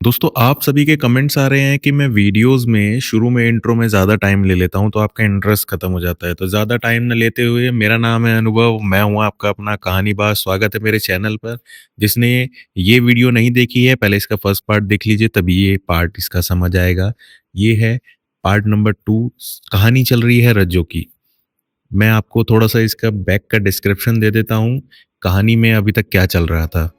दोस्तों, आप सभी के कमेंट्स आ रहे हैं कि मैं वीडियोज़ में शुरू में इंट्रो में ज़्यादा टाइम ले लेता हूँ, तो आपका इंटरेस्ट खत्म हो जाता है। तो ज़्यादा टाइम ना लेते हुए मेरा नाम है अनुभव, मैं हूँ आपका अपना कहानीबाज़। स्वागत है मेरे चैनल पर। जिसने ये वीडियो नहीं देखी है, पहले इसका फर्स्ट पार्ट देख लीजिए, तभी ये पार्ट इसका समझ आएगा। ये है पार्ट नंबर 2। कहानी चल रही है रज्जो की। मैं आपको थोड़ा-सा इसका बैक का डिस्क्रिप्शन दे देता हूँ, कहानी में अभी तक क्या चल रहा था।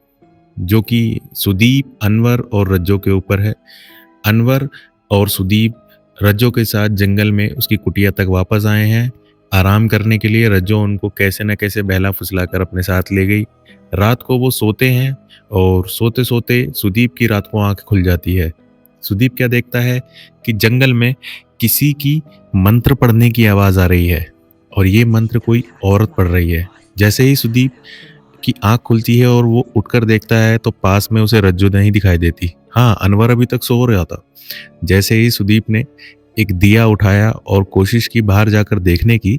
जो कि सुदीप, अनवर और रज्जो के ऊपर है। अनवर और सुदीप रज्जो के साथ जंगल में उसकी कुटिया तक वापस आए हैं, आराम करने के लिए। रज्जो उनको कैसे न कैसे बहला-फुसला कर अपने साथ ले गई। रात को वो सोते हैं और सोते-सोते सुदीप की रात को आँख खुल जाती है। सुदीप क्या देखता है कि जंगल में किसी की मंत्र पढ़ने की आवाज़ आ रही है और ये मंत्र कोई औरत पढ़ रही है। जैसे ही सुदीप की आँख खुलती है और वो उठकर देखता है तो पास में उसे रज्जो नहीं दिखाई देती। हाँ, अनवर अभी तक सो रहा था। जैसे ही सुदीप ने एक दिया उठाया और कोशिश की बाहर जाकर देखने की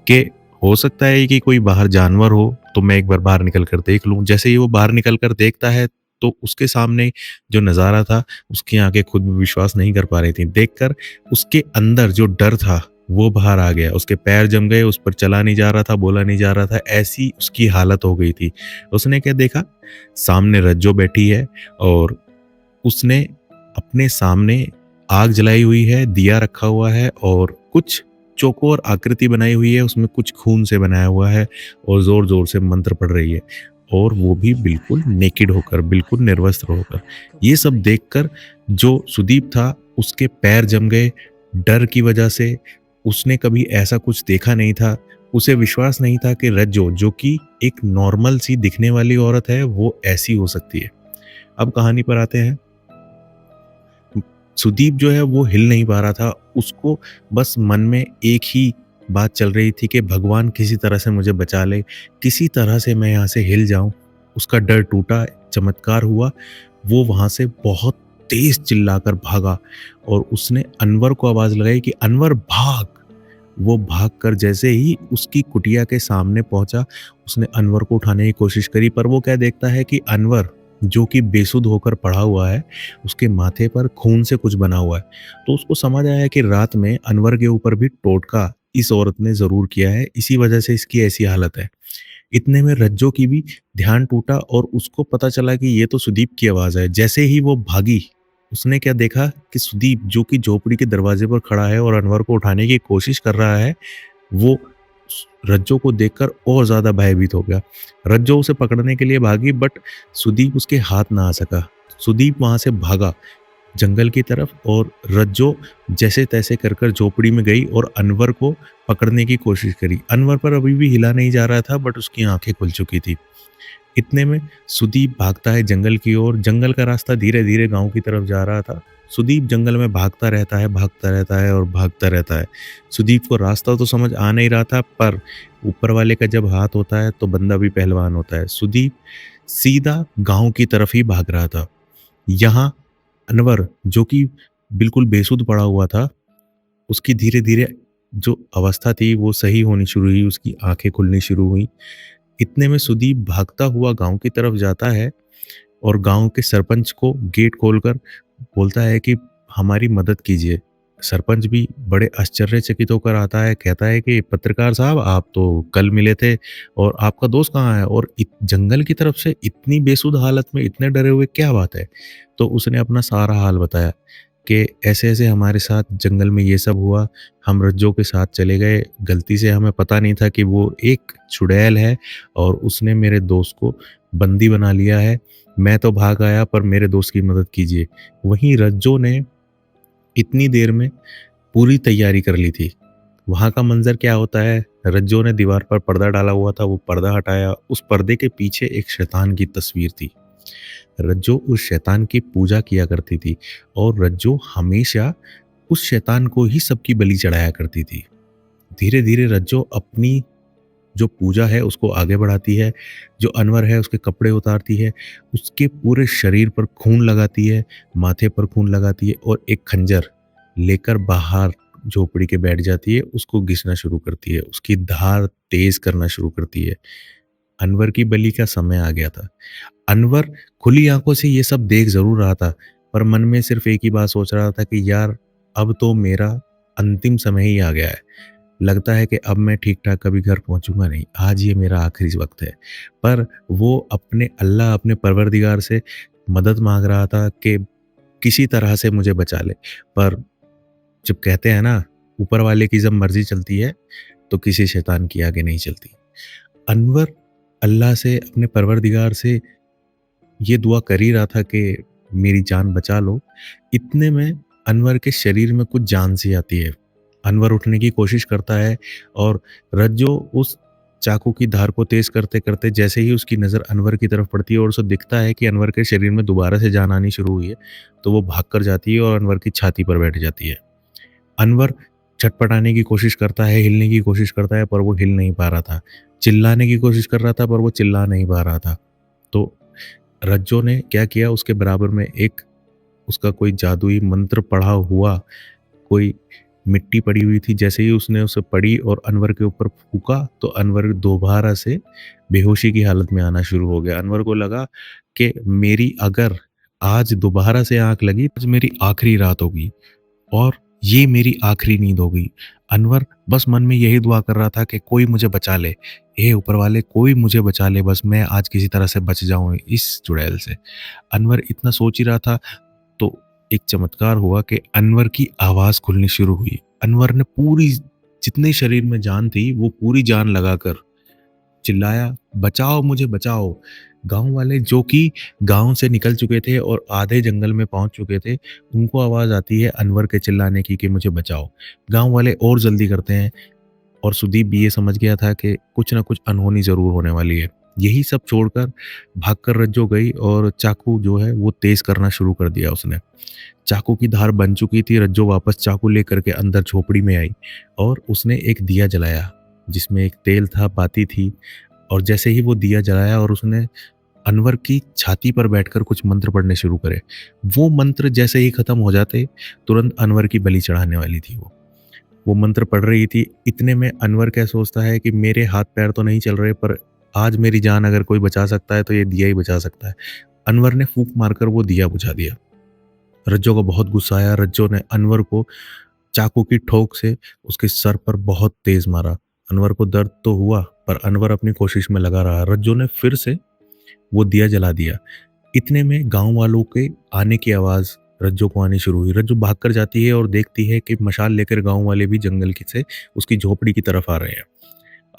कि हो सकता है कि कोई बाहर जानवर हो, तो मैं एक बार बाहर निकल कर देख लूँ। जैसे ही वो बाहर निकल कर देखता है तो उसके सामने जो नज़ारा था, उसकी आँखें खुद में विश्वास नहीं कर पा रही थीं। देखकर उसके अंदर जो डर था वो बाहर आ गया। उसके पैर जम गए, उस पर चला नहीं जा रहा था, बोला नहीं जा रहा था, ऐसी उसकी हालत हो गई थी। उसने क्या देखा? सामने रज्जो बैठी है और उसने अपने सामने आग जलाई हुई है, दिया रखा हुआ है और कुछ चौकोर आकृति बनाई हुई है, उसमें कुछ खून से बनाया हुआ है और ज़ोर-ज़ोर से मंत्र पढ़ रही है और वो भी बिल्कुल नेकेड होकर, बिल्कुल निर्वस्त्र होकर। ये सब देखकर जो सुदीप था, उसके पैर जम गए डर की वजह से। उसने कभी ऐसा कुछ देखा नहीं था। उसे विश्वास नहीं था कि रज्जो, जो कि एक नॉर्मल सी दिखने वाली औरत है, वो ऐसी हो सकती है। अब कहानी पर आते हैं। सुदीप जो है वो हिल नहीं पा रहा था। उसको बस मन में एक ही बात चल रही थी कि भगवान किसी तरह से मुझे बचा ले, किसी तरह से मैं यहाँ से हिल जाऊँ। उसका डर टूटा, चमत्कार हुआ। वो वहाँ से बहुत तेज़ चिल्लाकर भागा और उसने अनवर को आवाज़ लगाई कि अनवर भाग! वो भागकर जैसे ही उसकी कुटिया के सामने पहुंचा, उसने अनवर को उठाने की कोशिश करी, पर वो क्या देखता है कि अनवर, जो कि बेसुध होकर पड़ा हुआ है, उसके माथे पर खून से कुछ बना हुआ है। तो उसको समझ आया कि रात में अनवर के ऊपर भी टोटका इस औरत ने ज़रूर किया है, इसी वजह से इसकी ऐसी हालत है। इतने में रज्जो की भी ध्यान टूटा और उसको पता चला कि ये तो सुदीप की आवाज़ है। जैसे ही वो भागी, उसने क्या देखा कि सुदीप, जो कि झोपड़ी के दरवाजे पर खड़ा है और अनवर को उठाने की कोशिश कर रहा है, वो रज्जो को देखकर और ज़्यादा भयभीत हो गया। रज्जो उसे पकड़ने के लिए भागी, बट सुदीप उसके हाथ ना आ सका। सुदीप वहाँ से भागा जंगल की तरफ और रज्जो जैसे-तैसे कर कर झोपड़ी में गई और अनवर को पकड़ने की कोशिश करी। अनवर पर अभी भी हिला नहीं जा रहा था, बट उसकी आँखें खुल चुकी थी। इतने में सुदीप भागता है जंगल की ओर। जंगल का रास्ता धीरे-धीरे गाँव की तरफ जा रहा था। सुदीप जंगल में भागता रहता है, भागता रहता है और भागता रहता है। सुदीप को रास्ता तो समझ आ नहीं रहा था, पर ऊपर वाले का जब हाथ होता है तो बंदा भी पहलवान होता है। सुदीप सीधा गाँव की तरफ ही भाग रहा था। यहाँ अनवर, जो कि बिल्कुल बेसुध पड़ा हुआ था, उसकी धीरे-धीरे जो अवस्था थी वो सही होनी शुरू हुई, उसकी आँखें खुलनी शुरू हुई। इतने में सुदीप भागता हुआ गाँव की तरफ जाता है और गाँव के सरपंच को गेट खोलकर बोलता है कि हमारी मदद कीजिए। सरपंच भी बड़े आश्चर्यचकित होकर आता है, कहता है कि पत्रकार साहब, आप तो कल मिले थे और आपका दोस्त कहाँ है? और जंगल की तरफ से इतनी बेसुध हालत में, इतने डरे हुए, क्या बात है? तो उसने अपना सारा हाल बताया कि ऐसे-ऐसे हमारे साथ जंगल में ये सब हुआ, हम रज्जो के साथ चले गए, गलती से हमें पता नहीं था कि वो एक चुड़ैल है और उसने मेरे दोस्त को बंदी बना लिया है। मैं तो भाग आया, पर मेरे दोस्त की मदद कीजिए। वहीं रज्जो ने इतनी देर में पूरी तैयारी कर ली थी। वहाँ का मंज़र क्या होता है, रज्जो ने दीवार पर पर्दा डाला हुआ था, वो पर्दा हटाया, उस पर्दे के पीछे एक शैतान की तस्वीर थी। रज्जो उस शैतान की पूजा किया करती थी और रज्जो हमेशा उस शैतान को ही सबकी बलि चढ़ाया करती थी। धीरे-धीरे रज्जो अपनी जो पूजा है उसको आगे बढ़ाती है, जो अनवर है उसके कपड़े उतारती है, उसके पूरे शरीर पर खून लगाती है, माथे पर खून लगाती है और एक खंजर लेकर बाहर झोपड़ी के बैठ जाती है, उसको घिसना शुरू करती है, उसकी धार तेज़ करना शुरू करती है। अनवर की बलि का समय आ गया था। अनवर खुली आँखों से ये सब देख ज़रूर रहा था, पर मन में सिर्फ़ एक ही बात सोच रहा था कि यार अब तो मेरा अंतिम समय ही आ गया है। लगता है कि अब मैं ठीक-ठाक कभी घर पहुँचूँगा नहीं, आज ये मेरा आखिरी वक़्त है। पर वो अपने अल्लाह, अपने परवरदिगार से मदद माँग रहा था कि किसी तरह से मुझे बचा ले। पर जब कहते हैं ना, ऊपर वाले की जब मर्ज़ी चलती है, तो किसी शैतान की आगे नहीं चलती। अनवर अल्लाह से, अपने परवरदिगार से ये दुआ कर ही रहा था कि मेरी जान बचा लो। इतने में अनवर के शरीर में कुछ जान सी आती है। अनवर उठने की कोशिश करता है और रज्जो उस चाकू की धार को तेज़ करते-करते जैसे ही उसकी नज़र अनवर की तरफ पड़ती है और उसे दिखता है कि अनवर के शरीर में दोबारा से जान आनी शुरू हुई है, तो वो भाग कर जाती है और अनवर की छाती पर बैठ जाती है। अनवर छटपटाने की कोशिश करता है, हिलने की कोशिश करता है, पर वो हिल नहीं पा रहा था। चिल्लाने की कोशिश कर रहा था, पर वो चिल्ला नहीं पा रहा था। तो रज्जो ने क्या किया, उसके बराबर में एक उसका कोई जादुई मंत्र पढ़ा हुआ कोई मिट्टी पड़ी हुई थी। जैसे ही उसने उसे पढ़ी और अनवर के ऊपर फूँका, तो अनवर दोबारा से बेहोशी की हालत में आना शुरू हो गया। अनवर को लगा कि मेरी अगर आज दोबारा से आँख लगी, आज मेरी आखिरी रात होगी और ये मेरी आखिरी नींद होगी। अनवर बस मन में यही दुआ कर रहा था कि कोई मुझे बचा ले। हे ऊपर वाले, कोई मुझे बचा ले, बस मैं आज किसी तरह से बच जाऊँ इस चुड़ैल से। अनवर इतना सोच ही रहा था, तो एक चमत्कार हुआ कि अनवर की आवाज़ खुलनी शुरू हुई। अनवर ने पूरी जितने शरीर में जान थी, वो पूरी जान लगाकर चिल्लाया, "बचाओ मुझे बचाओ।" गाँव वाले जो कि गाँव से निकल चुके थे और आधे जंगल में पहुँच चुके थे, उनको आवाज़ आती है अनवर के चिल्लाने की कि मुझे बचाओ। गाँव वाले और जल्दी करते हैं और सुदीप भी ये समझ गया था कि कुछ न कुछ अनहोनी ज़रूर होने वाली है। यही सब छोड़कर भागकर रज्जो गई और चाकू जो है वो तेज़ करना शुरू कर दिया उसने। चाकू की धार बन चुकी थी, रज्जो वापस चाकू लेकर के अंदर झोपड़ी में आई और उसने एक दिया जलाया, जिसमें एक तेल था, बाती थी और जैसे ही वो दिया जलाया और उसने अनवर की छाती पर बैठकर कुछ मंत्र पढ़ने शुरू करे। वो मंत्र जैसे ही खत्म हो जाते, तुरंत अनवर की बलि चढ़ाने वाली थी वो। वो मंत्र पढ़ रही थी, इतने में अनवर क्या सोचता है कि मेरे हाथ-पैर तो नहीं चल रहे, पर आज मेरी जान अगर कोई बचा सकता है, तो ये दिया ही बचा सकता है। अनवर ने फूँक मारकर वो दिया बुझा दिया। रज्जो को बहुत गुस्सा आया, रज्जो ने अनवर को चाकू की ठोक से उसके सर पर बहुत तेज़ मारा। अनवर को दर्द तो हुआ, पर अनवर अपनी कोशिश में लगा रहा। रज्जो ने फिर से वो दिया जला दिया। इतने में गाँव वालों के आने की आवाज़ रज्जो को आनी शुरू हुई। रज्जो भागकर जाती है और देखती है कि मशाल लेकर गाँव वाले भी जंगल की से उसकी झोपड़ी की तरफ आ रहे हैं।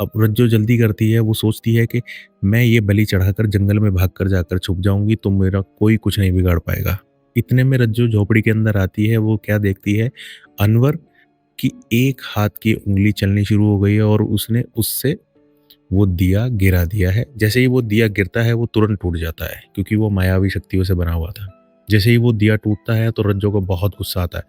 अब रज्जो जल्दी करती है, वो सोचती है कि मैं ये बलि चढ़ाकर जंगल में भागकर जाकर छुप जाऊँगी, तो मेरा कोई कुछ नहीं बिगाड़ पाएगा। इतने में रज्जो झोपड़ी के अंदर आती है, वो क्या देखती है, अनवर की एक हाथ की उँगली चलनी शुरू हो गई है और उसने उससे वो दिया गिरा दिया है। जैसे ही वो दिया गिरता है, वो तुरंत टूट जाता है, क्योंकि वो मायावी शक्तियों से बना हुआ था। जैसे ही वो दिया टूटता है, तो रज्जो को बहुत गुस्सा आता है।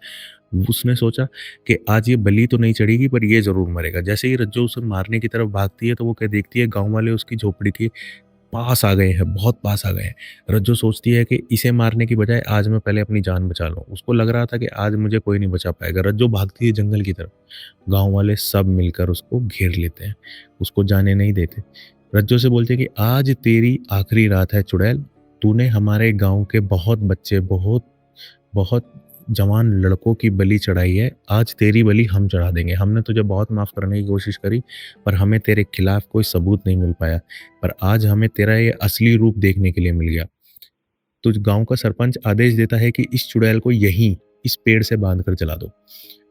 उसने सोचा कि आज ये बलि तो नहीं चढ़ेगी, पर ये ज़रूर मरेगा। जैसे ही रज्जो उसे मारने की तरफ भागती है, तो वो क्या देखती है, गाँव वाले उसकी झोपड़ी के पास आ गए हैं, बहुत पास आ गए हैं। रज्जो सोचती है कि इसे मारने की बजाय आज मैं पहले अपनी जान बचा लूँ। उसको लग रहा था कि आज मुझे कोई नहीं बचा पाएगा। रज्जो भागती है जंगल की तरफ। गाँव वाले सब मिलकर उसको घेर लेते हैं, उसको जाने नहीं देते। रज्जो से बोलते हैं कि आज तेरी आखिरी रात है चुड़ैल, तूने हमारे गाँव के बहुत बच्चे, बहुत बहुत जवान लड़कों की बलि चढ़ाई है, आज तेरी बलि हम चढ़ा देंगे। हमने तुझे बहुत माफ़ करने की कोशिश करी, पर हमें तेरे खिलाफ कोई सबूत नहीं मिल पाया। पर आज हमें तेरा ये असली रूप देखने के लिए मिल गया। तो गाँव का सरपंच आदेश देता है कि इस चुड़ैल को यहीं, इस पेड़ से बाँध कर जला दो।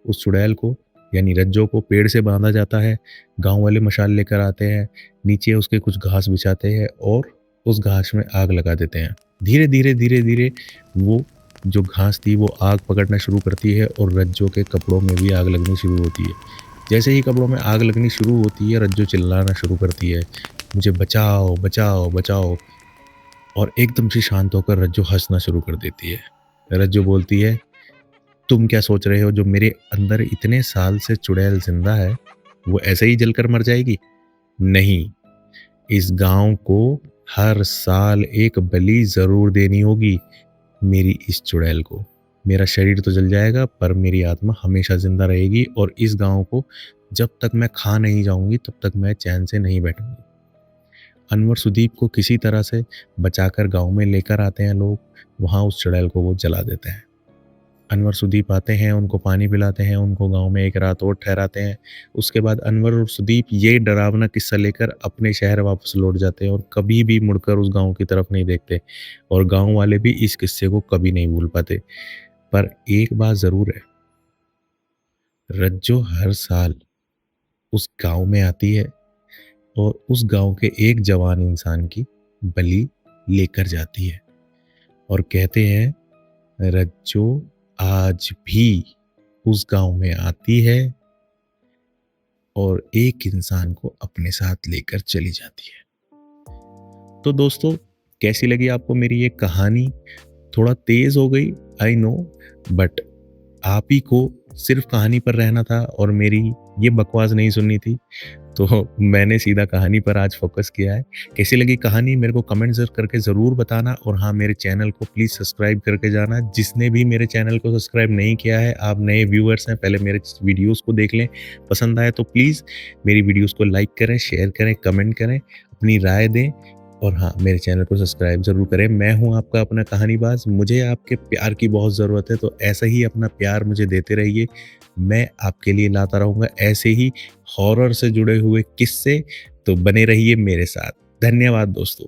उस चुड़ैल को यानी रज्जो को पेड़ से बाँधा जाता है, गाँव वाले मशाल लेकर आते हैं, नीचे उसके कुछ घास बिछाते हैं और उस घास में आग लगा देते हैं। धीरे-धीरे, धीरे-धीरे वो जो घास थी वो आग पकड़ना शुरू करती है और रज्जो के कपड़ों में भी आग लगनी शुरू होती है। जैसे ही कपड़ों में आग लगनी शुरू होती है, रज्जो चिल्लाना शुरू करती है, मुझे बचाओ, बचाओ, बचाओ। और एकदम से शांत होकर रज्जो हँसना शुरू कर देती है। रज्जो बोलती है, तुम क्या सोच रहे हो, जो मेरे अंदर इतने साल से चुड़ैल ज़िंदा है, वो ऐसे ही जलकर मर जाएगी? नहीं, इस गाँव को हर साल एक बलि ज़रूर देनी होगी मेरी इस चुड़ैल को। मेरा शरीर तो जल जाएगा, पर मेरी आत्मा हमेशा ज़िंदा रहेगी और इस गाँव को जब तक मैं खा नहीं जाऊँगी, तब तक मैं चैन से नहीं बैठूँगी। अनवर सुदीप को किसी तरह से बचाकर गाँव में लेकर आते हैं लोग, वहाँ उस चुड़ैल को वो जला देते हैं। अनवर सुदीप आते हैं, उनको पानी पिलाते हैं, उनको गाँव में एक रात और ठहराते हैं। उसके बाद अनवर और सुदीप ये डरावना किस्सा लेकर अपने शहर वापस लौट जाते हैं और कभी भी मुड़कर उस गाँव की तरफ नहीं देखते और गाँव वाले भी इस किस्से को कभी नहीं भूल पाते। पर एक बात ज़रूर है, रज्जो हर साल उस गाँव में आती है और उस गाँव के एक जवान इंसान की बलि लेकर जाती है और कहते हैं रज्जो आज भी उस गाँव में आती है और एक इंसान को अपने साथ लेकर चली जाती है। तो दोस्तों, कैसी लगी आपको मेरी ये कहानी? थोड़ा तेज़ हो गई, आई नो, बट आप ही को सिर्फ़ कहानी पर रहना था और मेरी ये बकवास नहीं सुननी थी। तो मैंने सीधा कहानी पर आज फ़ोकस किया है। कैसी लगी कहानी मेरे को कमेंट करके ज़रूर बताना और हाँ, मेरे चैनल को प्लीज़ सब्सक्राइब करके जाना। जिसने भी मेरे चैनल को सब्सक्राइब नहीं किया है, आप नए व्यूअर्स हैं, पहले मेरे वीडियोज़ को देख लें। पसंद आए तो प्लीज़ मेरी वीडियोज़ को लाइक करें, शेयर करें, कमेंट करें, अपनी राय दें और हाँ, मेरे चैनल को सब्सक्राइब ज़रूर करें। मैं हूँ आपका अपना कहानीबाज़, मुझे आपके प्यार की बहुत ज़रूरत है, तो ऐसा ही अपना प्यार मुझे देते रहिए। मैं आपके लिए लाता रहूँगा ऐसे ही हॉरर से जुड़े हुए किस्से, तो बने रहिए मेरे साथ। धन्यवाद दोस्तों।